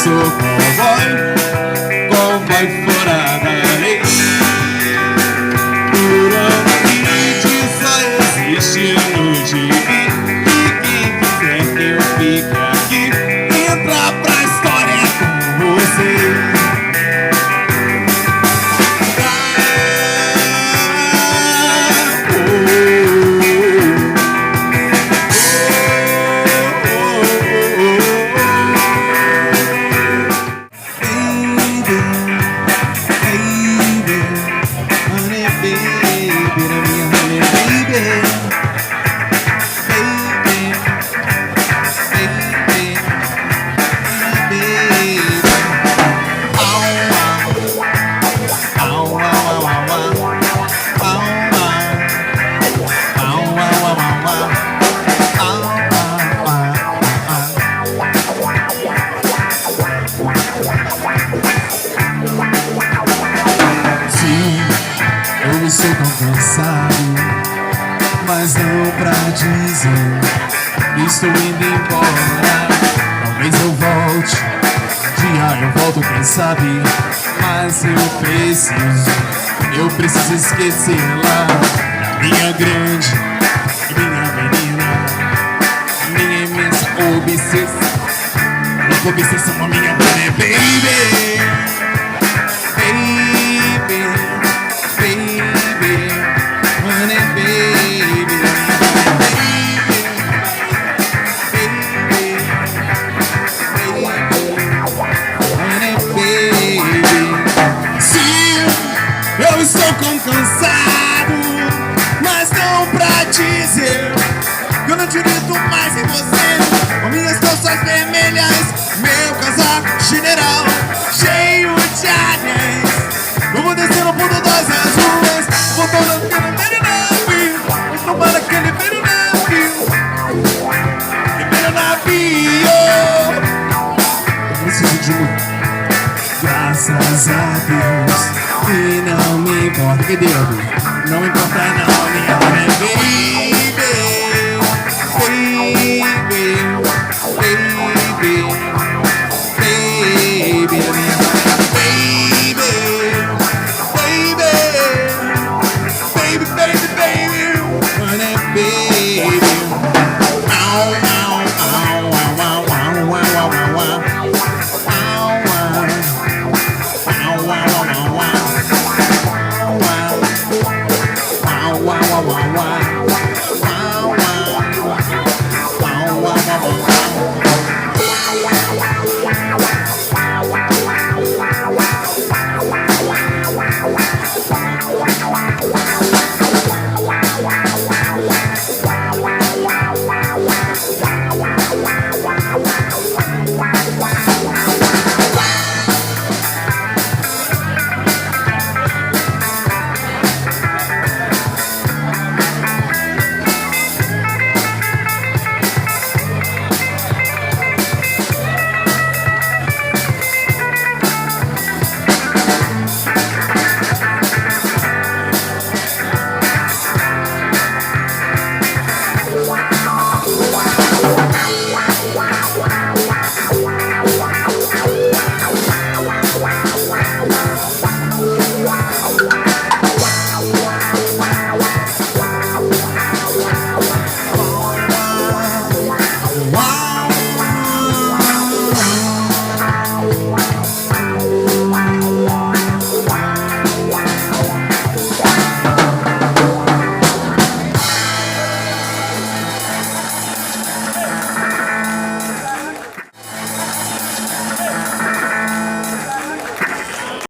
sou cowboy, cowboy fora da lei. Por onde só existe no gibi. E quem quiser que eu fique aqui, entra pra história com você. Eu estou tão cansado, mas não pra dizer que estou indo embora. Talvez eu volte, dia eu volto, quem sabe. Mas eu preciso esquecê-la. Minha grande e minha menina, minha imensa obsessão. Louca obsessão com a minha mulher, baby. Eu estou cansado, mas não pra dizer que eu não acredito mais em você. Com minhas calças vermelhas, meu casaco general cheio de anéis. Eu vou descendo por todas as ruas, vou tornando aquele velho navio, vou tomar aquele velho navio, velho navio. Eu preciso de um, graças a Deus. E não me importa, que Deus, não importa não, minha mulher.